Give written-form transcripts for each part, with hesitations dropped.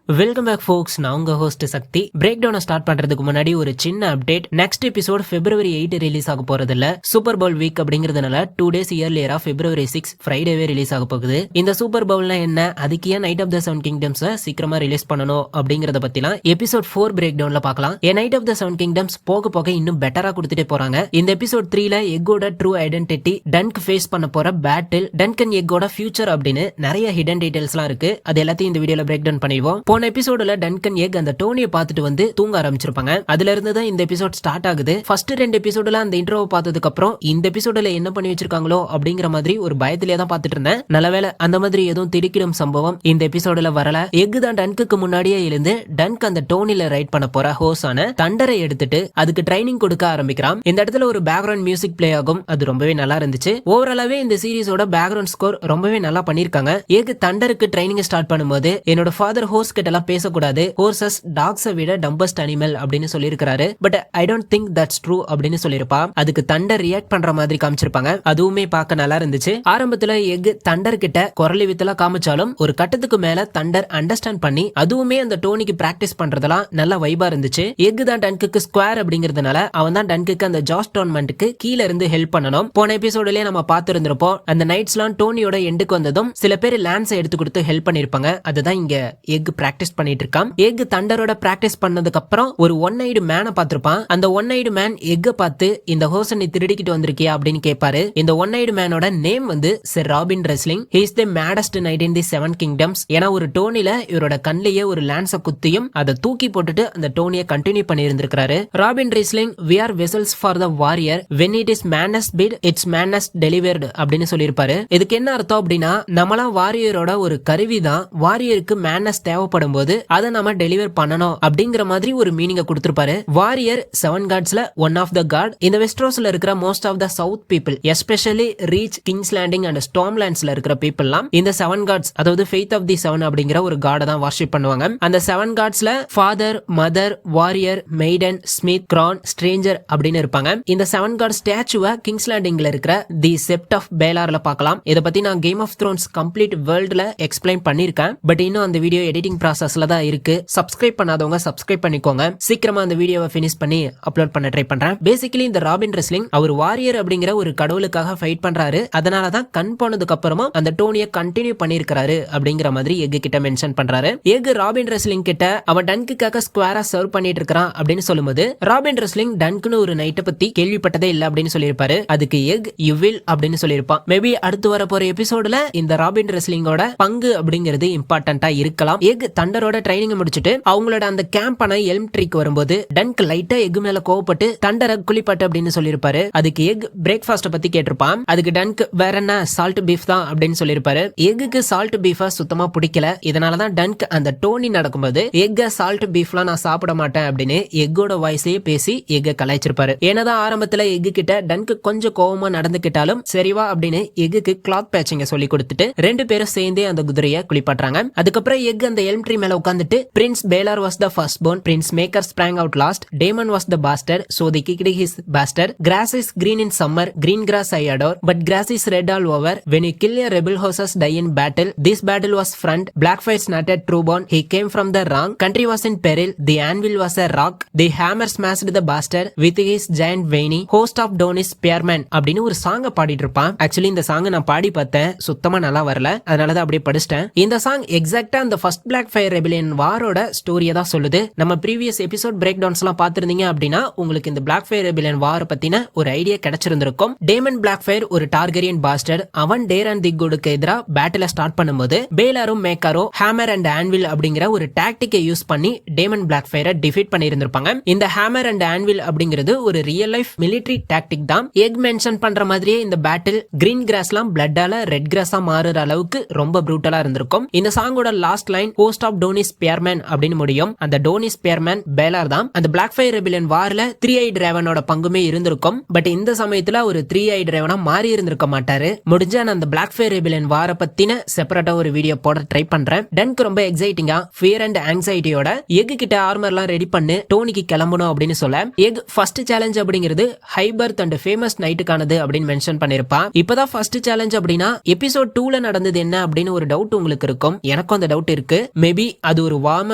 Welcome back folks. நான் உங்க host Sakthi. Break டவுனை ஸ்டார்ட் பண்றதுக்கு முன்னாடி ஒரு சின்ன update. Next episode February 8 release ஆக போறதில்ல. சூப்பர் பவுல் வீக் அப்படிங்கறதுனால 2 days இயர்லியரா February 6 ஃப்ரைடேவே ரிலீஸ் ஆக போகுது. இந்த சூப்பர் பவுல்னா என்ன, அதுக்கு ஏன் knight of the seven kingdoms சீக்கிரமா ரிலீஸ் பண்ணணும் அப்படிங்கறத பத்திலாம் எபிசோட் 4 பிரேக் டவுன்ல பார்க்கலாம். Knight of the seven kingdoms போக போக இன்னும் பெட்டரா கொடுத்துட்டே போறாங்க. இந்த எபிசோட் 3ல எக்கோட ட்ரூ ஐடென்டிட்டி, டன்க் ஃபேஸ் பண்ண போற பேட்டில், டன்க் அண்ட் எக்கோட ஃபியூச்சர் அப்படின்னு நிறைய ஹிடன் டீடைல்ஸ்லாம் இருக்கு. அது எல்லாத்தையும் இந்த வீடியோல பிரேக் டவுன் பண்ணிடுவோம். போன எபிசோட்ல டன்கன் எக் அந்த டோனியை பார்த்துட்டு வந்து தூங்க ஆரம்பிச்சிருப்பாங்க. அதுல இருந்து தான் இந்த எபிசோட் ஸ்டார்ட் ஆகுது. ஃபர்ஸ்ட் 2 எபிசோட்ல அந்த இன்ட்ரோவை பார்த்ததுக்கு அப்புறம் இந்த எபிசோட்ல என்ன பண்ணி வச்சிருக்காங்களோ அப்படிங்கிற மாதிரி ஒரு பயத்திலே தான் பார்த்துட்டு இருந்தேன். நல்லவேளை அந்த மாதிரி எதுவும் திடுக்கிடும் சம்பவம் இந்த எபிசோட்ல வரல. எக் தான் டன்க்கு முன்னாடியே இருந்து டன்க் அந்த டோனில ரைட் பண்ண போற ஹோஸான தண்டரை எடுத்துட்டு அதுக்கு ட்ரைனிங் கொடுக்க ஆரம்பிக்கிறான். இந்த இடத்துல ஒரு பேக்ரவுண்ட் மியூசிக் பிளே ஆகும். அது ரொம்பவே நல்லா இருந்துச்சு. ஓவராலாவே இந்த சீரிஸோட பேக்ரவுண்ட் ஸ்கோர் ரொம்பவே நல்லா பண்ணிருக்காங்க. எக் தண்டருக்கு ட்ரைனிங் ஸ்டார்ட் பண்ணும்போது என்னோட ஃபாதர் ஹோஸ் கிட்ட எல்லாம் பேசக்கூடாது, ஹோர்சஸ் டாக்ஸை விட டம்பஸ்ட் அனிமல் அப்படின்னு சொல்லியிருக்காரு. But I don't think that's true அப்படின்னு சொல்லியிருப்பா. அதுக்கு தண்டர் ரியாக்ட் பண்ற மாதிரி காமிச்சிருப்பாங்க. அதுவுமே பார்க்க நல்லா இருந்துச்சு. ஆரம்பத்துல எக் தண்டர் கிட்ட குரலி வித்தலாம் காமிச்சாலும் ஒரு கட்டத்துக்கு மேல தண்டர் அண்டர்ஸ்டாண்ட் பண்ணி அதுவுமே அந்த டோனிக்கு பிராக்டிஸ் பண்றதெல்லாம் நல்ல வைபா இருந்துச்சு. எக் தான் டன்க்கு ஸ்குவேர் அப்படிங்கறதுனால அவன் தான் டன்க்கு அந்த ஜாஸ் டோர்னமெண்ட்டுக்கு கீழ இருந்து ஹெல்ப் பண்ணணும். போன எபிசோட்லயே நம்ம பார்த்திருந்திருப்போம். அந்த நைட்ஸ்லாம் டோனியோட எண்டுக்கு வந்ததும் சில பேர் லான்ஸை எடுத்து கொடுத்து ஹெல்ப் பண்ணிருப்பாங்க. அதுதான் இங்க எக் பிராக்டிஸ் பண்ணிட்டு இருக்கான். எக் தண்டரோட பிராக்டிஸ் பண்ணதுக்கு அப்புறம் ஒரு ஒன் ஐடு மேனை பார்த்திருப்பான். அந்த ஒன் ஐடு மேன் எக்க பார்த்து இந்த ஹோஸை நீ திருடிக்கிட்டு வந்திருக்கியா அப்படின்னு கேட்பாரு. இந்த ஒன் ஐடு மேனோட நேம் வந்து sir Robin wrestling. He is the maddest knight in the seven kingdoms. ஏன்னா ஒரு டோனில இவரோட கண்ணிலேயே ஒரு லான்ஸை குத்தியும் அதை தூக்கி போட்டுட்டு அந்த டோனியை கண்டினியூ பண்ணி இருந்திருக்காரு. Robin wrestling, we are vessels for the warrior when it is madness bid its madness delivered அப்படின்னு சொல்லியிருப்பாரு. இதுக்கு என்ன அர்த்தம் அப்படின்னா, நம்மளாம் வாரியரோட ஒரு கருவி தான். வாரியருக்கு மேட்னஸ் தேவைப்படும் போது அதை நம்ம டெலிவர் பண்ணணும் அப்படிங்கிற மாதிரி ஒரு மீனிங்க கொடுத்திருப்பாரு. வாரியர் 7 காட்ஸ்ல ஒன் ஆஃப் த காட். இந்த வெஸ்ட்ரோஸ்ல இருக்கிற most of the south people, especially Reach, King's Landing and Storm லேண்ட்ஸ்ல இருக்கிற பீப்புள்லாம் இந்த 7 காட்ஸ், அதாவது ஃபெய்த் ஆஃப் தி 7 அப்படிங்கிற ஒரு காடை தான் வர்ஷிப் பண்ணுவாங்க. அந்த 7 காட்ஸ்ல father, mother, warrior, maiden, smith, crone, stranger அப்படின்னு இருப்பாங்க. இந்த 7 காட் ஸ்டாச்சுவை கிங்ஸ் லேண்டிங்ல இருக்கிற தி செப்ட் ஆஃப் பேலார்ல பார்க்கலாம். இதை பத்தி நான் கேம் ஆஃப் த்ரோன்ஸ் கம்ப்ளீட் வேர்ல்ட்ல எக்ஸ்பிளைன் பண்ணிருக்கேன். பட் இன்னும் அந்த வீடியோ எடிட்டிங் ப்ராசஸ்ல தான் இருக்கு. சப்ஸ்கிரைப் பண்ணாதவங்க சப்ஸ்கிரைப் பண்ணிக்கோங்க. சீக்கிரமா அந்த வீடியோவை ஃபினிஷ் பண்ணி அப்லோட் பண்ண ட்ரை பண்றேன். பேசிக்கலி இந்த ராபின் ரெஸ்லிங் அவர் வாரியர் அப்படிங்கிற ஒரு கடவுளுக்காக ஃபைட் பண்றாரு. அதனால தான் கண் போனதுக்கு அப்புறமா அந்த டோனியை கண்டினியூ பண்ணிருக்காரு அப்படிங்கிற மாதிரி எக் கிட்ட மென்ஷன் பண்றாரு. எக் ராபின் ரெஸ்லிங் கிட்ட அவன் டன்க்குக்காக ஸ்குவேரா சர்வ் பண்ணிட்டு இருக்கான் அப்படின்னு சொல்லும்போது ராபின் ரெஸ்லிங் டன்க்குன்னு ஒரு நைட்டை பத்தி கேள்விப்பட்டதே இல்ல அப்படின்னு சொல்லியிருப்பாரு. அதுக்கு எக் யூ வில் அப்படின்னு சொல்லியிருப்பான். மேபி அடுத்து வர போற எபிசோட்ல இந்த ராபின் ரெஸ்லிங்கோட பங்கு அப்படிங்கிறது இம்பார்ட்டன்டா இருக்கலாம். எக் தண்டரோட ட்ரைனிங் முடிச்சுட்டு அவங்களோட அந்த கேம்பான எல்ம் ட்ரீக்கு வரும்போது டன்க் லைட்டா எக் மேல கோவப்பட்டு தண்டரை குளிப்பாட்டு அப்படின்னு சொல்லியிருப்பாரு. அதுக்கு எக் பிரேக்ஃபாஸ்ட் பத்தி கேட்டிருப்பான். அதுக்கு டன்க் வேற என்ன சால்ட் பீஃப் தான் அப்படின்னு சொல்லியிருப்பாரு. எக்கு சால்ட் பீஃபா சுத்தமா பிடிக்கல. இதனாலதான் டன்க் அந்த டோனி நடக்கும்போது எக்க சால்ட் பீஃப்லாம் நான் சாப்பிட மாட்டேன் அப்படின்னு எக்கோட வாய்ஸையே பேசி எக்க கலாய்ச்சிருப்பாரு. ஏனதான் ஆரம்பத்துல எக்கு கிட்ட டன்க் கொஞ்சம் கோவமா நடந்துக்கிட்டாலும் சரிவா அப்படின்னு எக்கு கிளாத் பேச்சிங்க சொல்லி கொடுத்துட்டு 2 பேரும் சேர்ந்தே அந்த குதிரையை குளிப்பாட்டுறாங்க. அதுக்கப்புறம் எக் அந்த எல்ம் ட்ரீ மேல உட்காந்துட்டு Prince Baelor was the firstborn. Prince Maker sprang out last. Daemon was the bastard, so they kicked his bastard. Grass is green in summer, green grass I adore, but grass is red all over. When you kill your rebel horses die in battle. This battle was front. Blackfire snatched Trueborn. He came from the wrong. Country was in peril. The anvil was a rock. The hammer smashed the bastard with his giant veiny. Host of Dawn is spearman அப்படின்னு ஒரு சாங்க பாடிட்டு இருப்பான். Actually இந்த சாங்க நான் பாடி பார்த்தேன், சுத்தமா நல்லா வரல. அதனாலதான் அப்படியே படிச்சிட்டேன். இந்த சாங் எக்ஸாக்டா அந்த ஃபர்ஸ்ட் Blackfire Rebellion வாரோட ஸ்டோரியை தான் சொல்லுது. நம்ம ப்ரீவியஸ் எபிசோட் பிரேக் டவுன்ஸ் எல்லாம் பார்த்திருந்தீங்க அப்படின்னா உங்களுக்கு இந்த Blackfire Rebellion வார பத்தின ஒரு ஐடியா கிடைச்சிருந்திருக்கும். டேமன் பிளாக்ஃபயர் ஒரு டார்கெரியன் பாஸ்டர். அவன் டேர் அண்ட் தி குட்க்கு எதிராக பேட்டில ஸ்டார்ட் பண்ணும்போது பேலாரும் மேக்காரும் ஹேமர் அண்ட் ஆன்வில் அப்படிங்கிற ஒரு டாக்டிக்கை யூஸ் பண்ணி டேமன் பிளாக்ஃபயரை டிஃபீட் பண்ணி இருந்திருப்பாங்க. இந்த ஹேமர் அண்ட் ஆன்வில் அப்படிங்கிறது ஒரு ரியல் லைஃப் மிலிட்டரி டாக்டிக் தான். எக் மென்ஷன் பண்ற மாதிரியே இந்த பேட்டில் கிரீன் கிராஸ்லாம் பிளட்டால ரெட் கிராஸா மாறுற அளவுக்கு ரொம்ப ப்ரூட்டலா இருந்திருக்கும். இந்த சாங்கோட last line host of tawny spearman அப்படின்னு முடியும். அந்த டோனி ஸ்பியர்மேன் பேலார் தான். அந்த Blackfire Rebellion வார்ல 3-eyed Ravenோட பங்குமே இருந்திருக்கும். பட் இந்த சமயத்துல ஒரு 3-eyed Ravenா மாறி இருந்திருக்க மாட்டாரு. முடிஞ்சா நான் அந்த Blackfire Rebellion வார பத்தின செப்பரேட்டா ஒரு வீடியோ போட ட்ரை பண்றேன். டன்க் ரொம்ப எக்ஸைட்டிங்கா ஃபியர் அண்ட் ஆங்ஸைட்டியோட எக் கிட்ட ஆர்மர்லாம் ரெடி பண்ணி டோனிக்கு கிளம்பணும் அப்படின்னு சொல்ல எக் ஃபர்ஸ்ட் சேலஞ்ச் அப்படிங்கிறது ஹைபர்த் அண்ட் ஃபேமஸ் நைட்டுக்கானது அப்படின்னு மென்ஷன் பண்ணிருப்பான். இப்பதான் ஃபர்ஸ்ட் சேலஞ்ச் அப்படின்னா எபிசோட் 2ல நடந்தது என்ன அப்படின்னு ஒரு டவுட் உங்களுக்கு இருக்கும். எனக்கும் அந்த டவுட் இருக்கு. மேபி மேபி அது ஒரு வார்ம்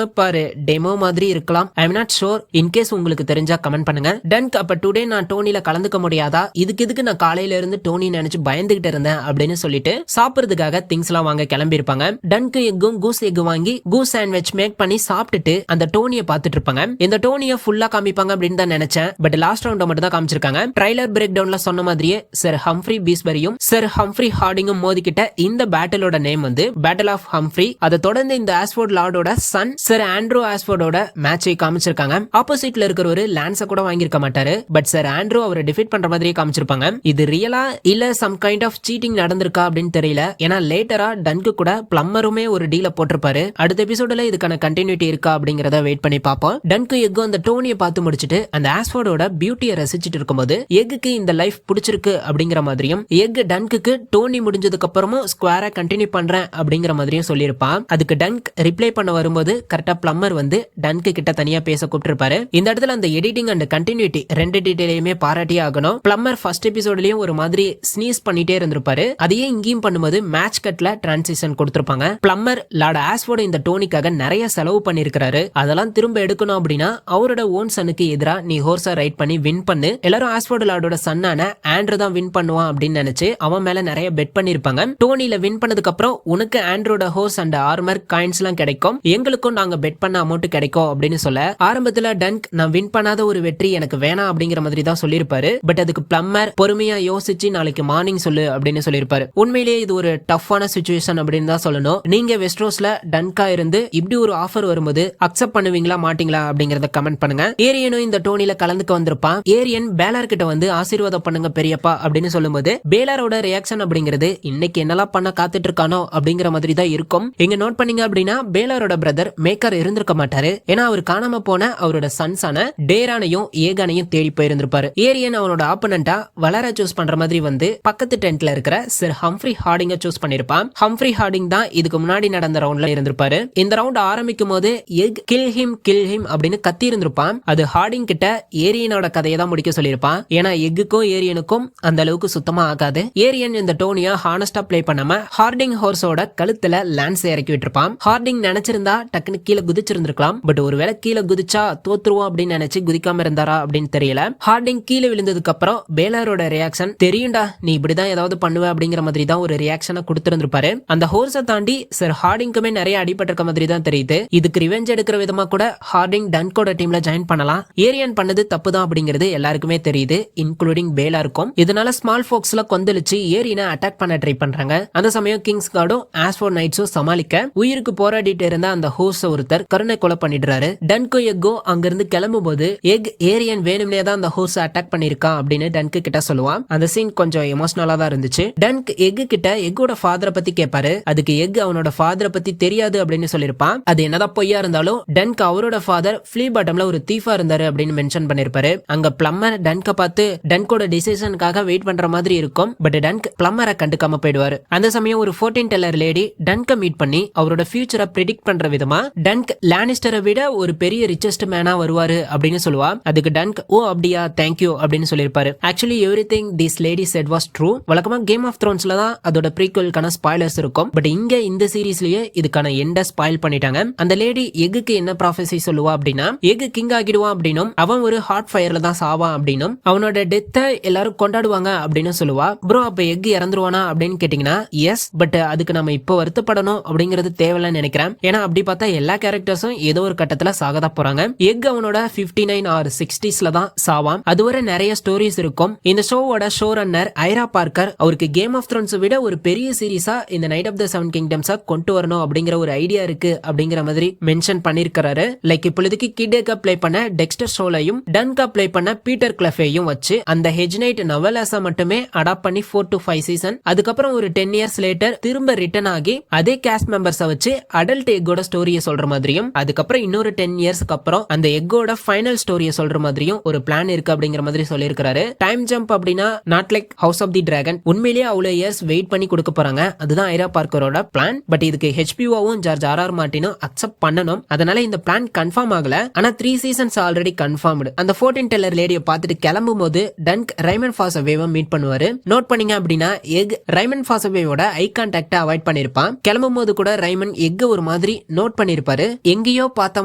அப் ஆர் டெமோ மாதிரி இருக்கலாம். I am not sure. In case உங்களுக்கு தெரிஞ்சா கமெண்ட் பண்ணுங்க. டன்க் அப்ப டுடே நான் டோனில கலந்துக்க முடியாதா, இதுக்கு நான் காலையில இருந்து டோனி நினைச்சு பயந்துகிட்டு இருந்தேன் அப்படின்னு சொல்லிட்டு சாப்பிடுறதுக்காக திங்ஸ் எல்லாம் வாங்க கிளம்பி இருப்பாங்க. டன்க் எக்கும் கூஸ் எக் வாங்கி கூஸ் சாண்ட்விச் மேக் பண்ணி சாப்பிட்டுட்டு அந்த டோனியை பார்த்துட்டு இருப்பாங்க. இந்த டோனியை ஃபுல்லா காமிப்பாங்க அப்படின்னு தான் நினைச்சேன். பட் லாஸ்ட் ரவுண்ட மட்டும் தான் காமிச்சிருக்காங்க. ட்ரைலர் பிரேக் டவுன்ல சொன்ன மாதிரியே சர் ஹம்ஃப்ரி பீஸ்பரியும் சர் ஹம்ஃப்ரி ஹார்டிங்கும் மோதிக்கிட்ட இந்த பேட்டிலோட நேம் வந்து பேட்டில் ஆஃப் ஹம்ஃப்ரி. அதை தொடர்ந்து இந்த ஆஸ்ஃபோர்ட் லார்டோட சன் சர் ஆண்ட்ரூ ஆஸ்ஃபோர்டோட மேட்சை காமிச்சிருக்காங்க. ஆப்போசிட்ல இருக்கிற ஒரு லான்ஸ கூட வாங்கியிருக்க மாட்டாரு. பட் சர் ஆண்ட்ரூ அவரை டிஃபீட் பண்ற மாதிரியே காமிச்சிருப்பாங்க. இது ரியலா இல்ல சம் கைண்ட் ஆஃப் சீட்டிங் நடந்திருக்கா அப்படின்னு தெரியல. ஏன்னா லேட்டரா டன்க்கு கூட பிளம்மருமே ஒரு டீல போட்டிருப்பாரு. அடுத்த எபிசோட்ல இதுக்கான கண்டினியூட்டி இருக்கா அப்படிங்கறத வெயிட் பண்ணி பார்ப்போம். டன்க்கு எக்கும் அந்த டோனியை பார்த்து முடிச்சிட்டு அந்த ஆஸ்ஃபோர்டோட பியூட்டியை ரசிச்சிட்டு இருக்கும்போது எக்குக்கு இந்த லைஃப் பிடிச்சிருக்கு அப்படிங்கிற மாதிரியும் எக் டன்க்கு டோனி முடிஞ்சதுக்கு அப்புறமும் ஸ்குவாரா கண்டினியூ பண்றேன் அப்படிங்கிற மாதிரியும் சொல்லியிருப்பான். அதுக்கு டன்க் ரிப்ளை பண்ண வரும்போது கரெக்டா பிளம்மர் வந்து டன்க்கு கிட்ட தனியா பேச கூப்பிட்டிருப்பாரு. இந்த இடத்துல அந்த எடிட்டிங் அண்ட் கண்டினியூட்டி ரெண்டு டீடைலையுமே பாராட்டியே ஆகணும். பிளம்மர் ஃபர்ஸ்ட் எபிசோட்லயும் ஒரு மாதிரி ஸ்னீஸ் பண்ணிட்டே இருந்திருப்பாரு. அதையே இங்கேயும் பண்ணும்போது மேட்ச் கட்ல டிரான்சிஷன் கொடுத்திருப்பாங்க. பிளம்மர் லார்ட் ஆஸ்ஃபோர்ட் இந்த டோனிக்காக நிறைய செலவு பண்ணிருக்காரு. அதெல்லாம் திரும்ப எடுக்கணும் அப்படின்னா அவரோட ஓன் சனுக்கு எதிரா நீ ஹோர்ஸா ரைட் பண்ணி வின் பண்ணு, எல்லாரும் ஆஸ்ஃபோர்ட் லார்டோட சன்னான ஆண்ட்ரூ தான் வின் பண்ணுவான் அப்படின்னு நினைச்சு அவன் மேல நிறைய பெட் பண்ணிருப்பாங்க. டோனில வின் பண்ணதுக்கு அப்புறம் உனக்கு ஆண்ட்ரோட ஹோர்ஸ் அண்ட் ஆர்மர் காயின்ஸ் எல்லாம் கிடைக்கும், எங்களுக்கும் நாங்க பெட் பண்ண அமௌண்ட் கிடைக்கும் அப்படின்னு சொல்ல ஆரம்பத்துல டன்க் நான் வின் பண்ணாத ஒரு வெற்றி எனக்கு வேணாம் அப்படிங்கிற மாதிரி தான் சொல்லியிருப்பாரு. பட் அதுக்கு பிளம்மர் பொறுமையா யோசிச்சு நாளைக்கு மார்னிங் சொல்லு அப்படின்னு சொல்லியிருப்பாரு. உண்மையிலேயே இது ஒரு டஃப்பான சிச்சுவேஷன் அப்படின்னு தான் சொல்லணும். நீங்க வெஸ்ட்ரோஸ்ல டன்கா இருந்து இப்படி ஒரு ஆஃபர் வரும்போது அக்செப்ட் பண்ணுவீங்களா மாட்டீங்களா அப்படிங்கறத கமெண்ட் பண்ணுங்க. ஏரியனும் இந்த டோனில கலந்துக்க வந்திருப்பான். ஏரியன் பேலார் கிட்ட வந்து ஆசீர்வாதம் பண்ணுங்க பெரியப்பா அப்படின்னு சொல்லும்போது பேலாரோட ரியாக்ஷன் அப்படிங்கிறது இன்னைக்கு என்னெல்லாம் பண்ண காத்துட்டு இருக்கானோ அப்படிங்கிற மாதிரி தான் இருக்கும். இங்க நோட் பண்ணீங்க அப்படின்னா பேலாரோட பிரதர் மேக்கர் இருந்திருக்க மாட்டாரு. ஏன்னா அவர் காணாம போன அவரோட சன்ஸான டேரானையும் ஏகானையும் தேடி போயிருந்திருப்பாரு. ஏரியன் அவனோட ஆப்பனண்டா வளர சூஸ் பண்ற மாதிரி வந்து பக்கத்து டென்ட்ல இருக்கிற சர் ஹம்ஃப்ரி ஹார்டிங்க சூஸ் பண்ணிருப்பான். ஹம்ஃப்ரி ஹார்டிங் தான் இதுக்கு முன்னாடி நடந்த ரவுண்ட்ல இருந்திருப்பாரு. இந்த ரவுண்ட் ஆரம்பிக்கும் போது எக் கில் ஹிம் அப்படின்னு கத்தி இருந்திருப்பான். அது ஹார்டிங் கிட்ட ஏரியனோட கதையை தான் முடிக்க சொல்லியிருப்பான். ஏன்னா எக்குக்கும் ஏரியனுக்கும் அந்த அளவுக்கு சுத்தமா ஆகாது. ஏரியன் இந்த டோனியா ஹானஸ்டா பிளே பண்ணாம ஹார்டிங் ஹோர்ஸோட கழுத்துல லான்ஸ் இறக்கி விட்டுருப்பான். ஹார்டிங் நினைச்சிருந்தா டக்குனு கீழே குதிச்சிருந்திருக்கலாம். பட் ஒருவேளை கீழே குதிச்சா தோத்துருவோம் அப்படின்னு நினைச்சு குதிக்காம இருந்தாரா அப்படின்னு தெரியல. ஹார்டிங் கீழே விழுந்ததுக்கு அப்புறம் பேலாரோட ரியாக்ஷன் தெரியும்டா நீ இப்படிதான் ஏதாவது பண்ணுவ அப்படிங்கிற மாதிரி தான் ஒரு ரியாக்ஷனை கொடுத்திருந்திருப்பாரு. அந்த ஹோர்ஸை தாண்டி சர் ஹார்டிங்குமே நிறைய அடிபட்டிருக்க மாதிரி தான் தெரியுது. இதுக்கு ரிவெஞ்ச் எடுக்கிற விதமா கூட ஹார்டிங் டன்கோட டீம்ல ஜாயின் பண்ணலாம். ஏரியன் பண்ணது தப்பு தான் அப்படிங்கிறது எல்லாருக்குமே தெரியுது, இன்க்ளூடிங் பேலாருக்கும். இதனால ஸ்மால் ஃபோக்ஸ்ல கொந்தளிச்சு ஏரியனை அட்டாக் பண்ண ட்ரை பண்றாங்க. அந்த சமயம் கிங்ஸ் கார்டும் ஆஸ்ஃபோர்ட் நைட்ஸும் சமாளிக்க உயிருக்கு போராடிட்டு இருந்த அந்த ஹோர்ஸ் ஒருத்தர் கருணை கொலை பண்ணிடுறாரு. டன்கோ எக்கோ அங்கிருந்து கிளம்பும் போது எக் ஏரியன் வேணும்னே தான் அந்த ஹோர்ஸ் அட்டாக் பண்ணிருக்கான் அப்படின்னு டன்க்கு கிட்ட சொல்லுவான். அந்த சீன் கொஞ்சம் எமோஷனலா தான் இருந்துச்சு. டன்க் எக் கிட்ட எக்கோட ஃபாதரை பத்தி கேட்பாரு. அதுக்கு எக் அவனோட ஃபாதரை பத்தி தெரியாது அப்படின்னு சொல்லிருப்பான். அது என்னதான் பொய்யா இருந்தாலும் டன்க் அவரோட ஃபாதர் ஃப்ளீ பாட்டம்ல ஒரு தீஃபா இருந்தாரு அப்படின்னு மென்ஷன் பண்ணிருப்பாரு. அங்க பிளம்மர் டன்க பார்த்து டன்கோட டிசிஷனுக்காக வெயிட் பண்ற மாதிரி இருக்கும். பட் டன்க் பிளம்மரை கண்டுக்காம போயிடுவாரு. அந்த சமயம் ஒரு 14 டெல்லர் லேடி டன்க மீட் பண்ணி அவரோட ஃபியூச்சரை பிரெடிக்ட் பண்ற விதமா டன்க் லானிஸ்டரை விட ஒரு பெரிய ரிச்சஸ்ட் மேனா வருவாரு அப்படின்னு சொல்லுவா. அதுக்கு டன்க் ஓ அப்படியா தேங்க்யூ அப்படின்னு சொல்லிருப்பாரு. Actually everything this lady said was true. வழக்கமா கேம் ஆஃப் த்ரோன்ஸ்ல தான் அதோட ப்ரீக்வலுக்கான ஸ்பாய்லர்ஸ் இருக்கும். பட் இங்க இந்த சீரீஸ்லயே இதுக்கான எண்ட ஸ்பாயில் பண்ணிட்டாங்க. அந்த லேடி எக்குக்கு என்ன ப்ராஃபஸி சொல்லுவா அப்படின்னா எக் கிங் ஆகிடுவான் அப்படின்னும் அவன் ஒரு ஹாட் ஃபயர்ல தான் சாவான் அப்படின்னும் அவனோட டெத்தை எல்லாரும் கொண்டாடுவாங்க அப்படின்னு சொல்லுவா. ப்ரோ அப்ப எக் இறந்துருவானா அப்படின்னு கேட்டீங்கன்னா எஸ், பட் அதுக்கு நம்ம இப்ப வருத்தப்படணும் அப்படிங்கிறது தேவையில்லைன்னு நினைக்கிறேன். ஏன்னா அப்படி பார்த்தா எல்லா கேரக்டர்ஸும் ஏதோ ஒரு கட்டத்துல சாகதா போறாங்க. எக் அவனோட 59 ஆர் 60ஸ்ல தான் சாவான். அதுவரை நிறைய ஸ்டோரிஸ் இருக்கும். இந்த ஷோவோட ஷோ ரன்னர் ஐரா பார்க்கர் அவருக்கு கேம் ஆஃப் த்ரோன்ஸ் விட ஒரு பெரிய சீரீஸா இந்த நைட் ஆஃப் த செவன் கிங்டம்ஸா கொண்டு வரணும் அப்படிங்கிற ஒரு ஐடியா இருக்கு அப்படிங்கிற மாதிரி மென்ஷன் பண்ணிருக்காரு. லைக் இப்பொழுதுக்கு கிடேக்கா பிளே பண்ண டெக்ஸ்டர் ஷோலையும் டன்கா பிளே பண்ண பீட்டர் கிளஃபேயும் வச்சு அந்த ஹெஜ்னைட் நவலாஸா மட்டுமே அடாப்ட் பண்ணி 4 to 5 சீசன். அதுக்கப்புறம் ஒரு 10 இயர்ஸ் லேட்டர் திரும்ப ரிட்டர்ன் ஆகி அதே கேஸ்ட் மெம்பர்ஸை வச்சு அடல்ட் எக்கோட ஸ்டோரியை சொல்ற மாதிரியும் அதுக்கப்புறம் இன்னொரு 10 இயர்ஸ்க்கு அப்புறம் அந்த எக்கோட ஃபைனல் ஸ்டோரியை சொல்ற மாதிரியும் ஒரு பிளான் இருக்கு அப்படிங்கிற மாதிரி சொல்லியிருக்காரு. டைம் ஜம்ப் அப்படின்னா not like house of the dragon. உண்மையிலேயே அவ்வளவு இயர்ஸ் வெயிட் பண்ணி கொடுக்க போறாங்க. அதுதான் ஐரா பார்க்கரோட பிளான். பட் இதுக்கு ஹெச்பிஓவும் ஜார்ஜ் ஆர் மார்ட்டினும் அக்செப்ட் பண்ணணும். அதனால இந்த பிளான் கன்ஃபார்ம் ஆகல. ஆனா 3 சீசன்ஸ் ஆல்ரெடி கன்ஃபார்ம்டு. அந்த 14 டெல்லர் லேடியை பார்த்துட்டு கிளம்பும் போது டன்க் ரைமன் ஃபாசவேவை மீட் பண்ணுவாரு. நோட் பண்ணீங்க அப்படின்னா எக் ரைமன் ஃபாசவேவோட ஐ கான்டாக்ட அவாய்ட் பண்ணிருப்பான். கிளம்பும் போது கூட ரைமன் எக் ஒரு மாதிரி நோட் பண்ணிருப்பாரு. எங்கேயோ பார்த்த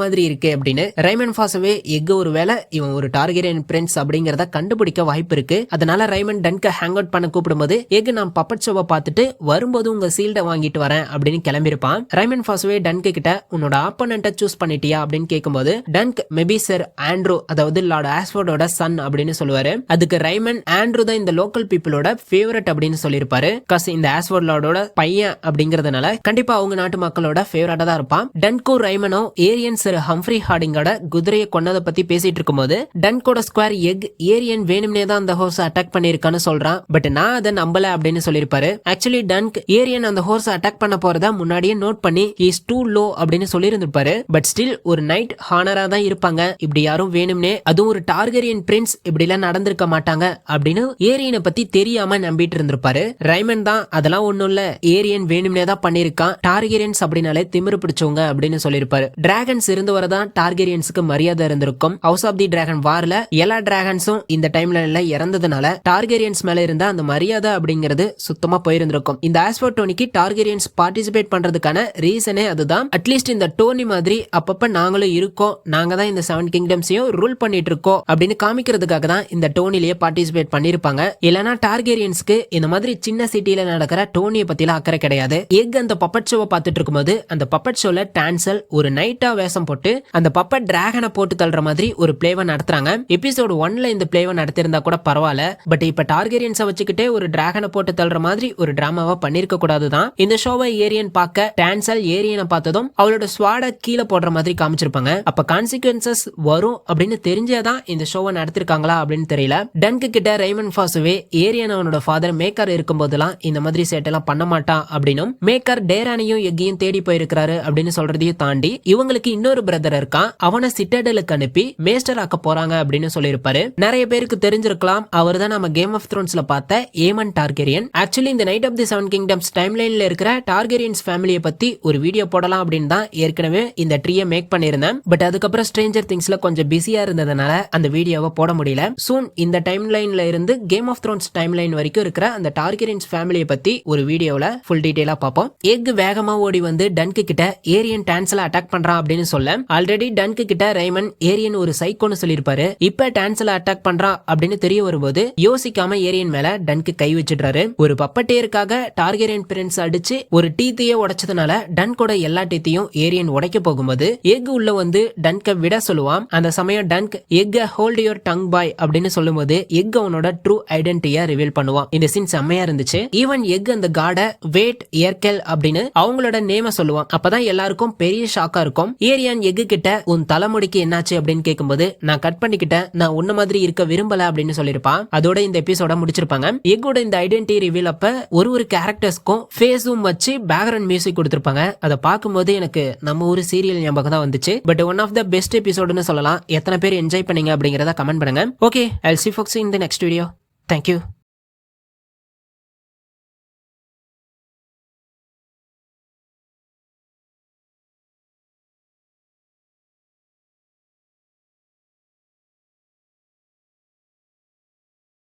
மாதிரி இருக்கு அப்படின்னு ரைமன் ஃபாசவே எக் ஒருவேளை இவன் ஒரு டார்கெரியன் பிரின்ஸ் அப்படிங்கறத கண்டுபிடிக்க வாய்ப்பு இருக்கு. அதனால ரைமன் டன்க ஹேங் அவுட் பண்ண கூப்பிடும்போது எக் நான் பப்பட் ஷோவை பார்த்துட்டு வரும்போது உங்க சீல்ட வாங்கிட்டு வரேன் அப்படின்னு கிளம்பிருப்பான். ரைமன் ஃபாசவே டன்க கிட்ட உன்னோட ஆப்போனன்ட்ட சூஸ் பண்ணிட்டியா அப்படின்னு கேட்கும்போது டன்க் மேபி சார் ஆண்ட்ரூ, அதாவது லார்ட் ஆஸ்ஃபோர்டோட சன் அப்படின்னு சொல்லுவாரு. அதுக்கு ரைமன் ஆண்ட்ரூ தான் இந்த லோக்கல் பீப்புளோட ஃபேவரட் அப்படின்னு சொல்லிருப்பாரு. காசு இந்த ஆஸ்ஃபோர்ட் லார்டோட பையன் அப்படிங்கறதுனால கண்டிப்பா அவங்க நாட்டு மக்களோட ஃபேவரட்டா தான் இருப்பான். டன்கோ ரைமனோ ஏரியன் சர் ஹம்ஃப்ரி ஹார்டிங்கோட குதிரையை கொன்னதை பத்தி பேசிட்டு இருக்கும்போது டன்கோட ஸ்கொயர் எக் ஏரியன் வேணும்னே தான் அந்த ஹோர்ஸ் அட்டாக் பண்ணிருக்கான்னு சொல்றான். பட் நான் அதை நம்பல அப்படின்னு சொல்லிருப்பாரு. ஆக்சுவலி டன்க் ஏரியன் அந்த ஹோர்ஸ் அட்டாக் பண்ண போறதா முன்னாடியே நோட் பண்ணி இஸ் டூ லோ அப்படின்னு சொல்லி இருந்திருப்பாரு. பட் ஸ்டில் ஒரு நைட் ஹானரா தான் இருப்பாங்க, இப்படி யாரும் வேணும்னே அதுவும் ஒரு டார்கெரியன் பிரின்ஸ் இப்படி எல்லாம் நடந்திருக்க மாட்டாங்க அப்படின்னு ஏரியனை பத்தி தெரியாம நம்பிட்டு இருந்திருப்பாரு. ரைமன் தான் அதெல்லாம் ஒண்ணும் இல்ல, ஏரியன் வேணும்னே தான் பண்ணிருக்கான், டார்கெரியன்ஸ் அப்படின்னாலே திமிரு பிடிச்சவங்க அப்படின்னு சொல்லிருப்பாரு. டிராகன்ஸ் இருந்து வரதான் டார்கெரியன்ஸுக்கு மரியாதை இருந்திருக்கும். ஹவுஸ் ஆஃப் தி டிராகன் வார்ல எல்லா டிராகன்ஸும் இந்த டைம்ல இறந்ததுனால டார்கெரியன்ஸ் மேல இருந்த அந்த மரியாதை அப்படிங்கிறது சுத்தமா போயிருந்திருக்கும். இந்த ஆஸ்ஃபோர்ட் டோனிக்கு டார்கெரியன்ஸ் பார்ட்டிசிபேட் பண்றதுக்கான ரீசனே அதுதான். அட்லீஸ்ட் இந்த டோனி மாதிரி அப்பப்ப நாங்களும் இருக்கோம், நாங்க தான் இந்த 7 கிங்டம்ஸையும் ரூல் பண்ணிட்டு இருக்கோம் அப்படின்னு காமிக்கிறதுக்காக தான் இந்த டோனிலேயே பார்ட்டிசிபேட் பண்ணிருப்பாங்க. இல்லனா டார்கெரியன்ஸ்க்கு இந்த மாதிரி சின்ன சிட்டில நடக்கிற டோனியை பத்திலாம் அக்கறை கிடையாது. எக் அந்த பப்பட் ஷோவை பார்த்துட்டு இருக்கும்போது அந்த பப்பட் ஷோல டான்சல் ஒரு நைட்டா வேஷம் போட்டு அந்த பப்பட் டிராகனை போட்டு தள்ளுற மாதிரி ஒரு பிளேவை நடத்துறாங்க. எபிசோடு 1ல இந்த பிளேவை நடத்திருந்தா கூட பரவாயில்ல, பட் இப்ப டார்கெரியன்ஸை வச்சுக்கிட்டே ஒரு டிராகனை போட்டு தள்ளுற மாதிரி ஒரு டிராமாவா பண்ணிருக்க கூடாதுதான். இந்த ஷோவை ஏரியன் பார்க்க டான்சல் ஏரியனை பார்த்ததும் அவளோட ஸ்வாட கீழே போடுற மாதிரி காமிச்சிருப்பாங்க. அப்ப கான்சிக்வன்சஸ் வரும் அப்படின்னு தெரிஞ்சாதான் இந்த ஷோவை நடத்திருக்காங்களா அப்படின்னு தெரியல. டன்கு கிட்ட ரைமன் ஃபாசுவே ஏரியன் அவனோட ஃபாதர் மேக்கர் இருக்கும் போதெல்லாம் இந்த மாதிரி சேட்டெல்லாம் பண்ண மாட்டான் அப்படின்னும் மேக்கர் டேரானையும் எக்கையும் தேடி போயிருக்கிறாரு அப்படின்னு சொல்றதையும் தாண்டி இவங்களுக்கு இன்னொரு பிரதர் இருக்கான், அவனை சிட்டடலுக்கு அனுப்பி மேஸ்டர் ஆக்க போறாங்க அப்படின்னு சொல்லியிருப்பாரு. நிறைய பேருக்கு தெரிஞ்சிருக்கலாம், அவர் தான் நம்ம கேம் ஆஃப் த்ரோன்ஸ்ல பார்த்த ஏமன் டார்கெரியன். ஆக்சுவலி இந்த நைட் ஆஃப் தி 7 கிங்டம்ஸ் டைம்லைன்ல இருக்கிற டார்கெரியன்ஸ் ஃபேமிலியை பத்தி ஒரு வீடியோ போடலாம் அப்படின்னு தான் ஏற்கனவே இந்த ட்ரீயை மேக் பண்ணிருந்தேன். பட் அதுக்கப்புறம் ஸ்ட்ரேஞ்சர் திங்ஸ்ல கொஞ்சம் பிஸியா இருந்ததுனால அந்த வீடியோவை போட முடியல. சூன் இந்த டைம்லைன்ல இருந்து கேம் ஆஃப் த்ரோன்ஸ் டைம்லைன் வரைக்கும் இருக்கிற அந்த டார்கெரியன்ஸ் ஃபேமிலியை பத்தி ஒரு வீடியோல ஃபுல் டீடைலா பார்ப்போம். எக் வேகமா ஓடி வந்து டன்கு கிட்ட ஏரியன் டான்சல அட்டாக் பண்றான் அப்படின்னு சொல்ல ஆல்ரெடி டன்கு கிட்ட ரைமன் ஏரியன் ஒரு சைக்கோன்னு சொல்லிருப்பாரு. இப்ப டான்சல அட்டாக் பண்றான் அப்படின்னு தெரிய வரும்போது யோசிக்காம ஏரியன் மேல டன்கு கை வச்சிடுறாரு. ஒரு பப்பட்டேருக்காக டார்கெரியன் பிரின்ஸ் அடிச்சு ஒரு டீத்தையே உடைச்சதுனால டன்கோட எல்லா டீத்தையும் ஏரியன் உடைக்க போகும்போது எக் உள்ள வந்து டன்க விட சொல்லுவான். அந்த சமயம் Dunk egg hold your tongue பாய் அப்படின்னு சொல்லும்போது எக் அவனோட ட்ரூ ஐடென்டிட்டியை ரிவீல் பண்ணுவான். இந்த சீன் செம்மையா இருந்துச்சு. ஈவன் எக் அந்த கார்ட வேட் ஏர்கெல் அப்படின்னு அவங்களோட நேம சொல்லுவான். அப்பதான் எல்லாருக்கும் பெரிய ஷாக்கா இருக்கும். ஏரியன் எக் கிட்ட உன் தலைமுடிக்கு என்னாச்சு அப்படின்னு கேட்கும்போது நான் கட் பண்ணிக்கிட்டேன், நான் உன்ன மாதிரி இருக்க விரும்பல அப்படின்னு சொல்லிருப்பான். அதோட இந்த எபிசோட முடிச்சிருப்பாங்க. எக்கோட இந்த ஐடென்டிட்டி ரிவீல் அப்ப ஒரு கேரக்டர்ஸ்க்கும் ஃபேஸும் வச்சு பேக்ரவுண்ட் மியூசிக் கொடுத்திருப்பாங்க. அதை பார்க்கும்போது எனக்கு நம்ம ஒரு சீரியல் ஞாபகம் தான் வந்துச்சு. But one of the best எபிசோடுன்னு சொல்லலாம். எத்தனை பேர் என்ஜாய் பண்ணீங்க அப்படிங்கறத கமெண்ட் பண்ணுங்க. Okay, I'll see you folks in the next video. Thank you.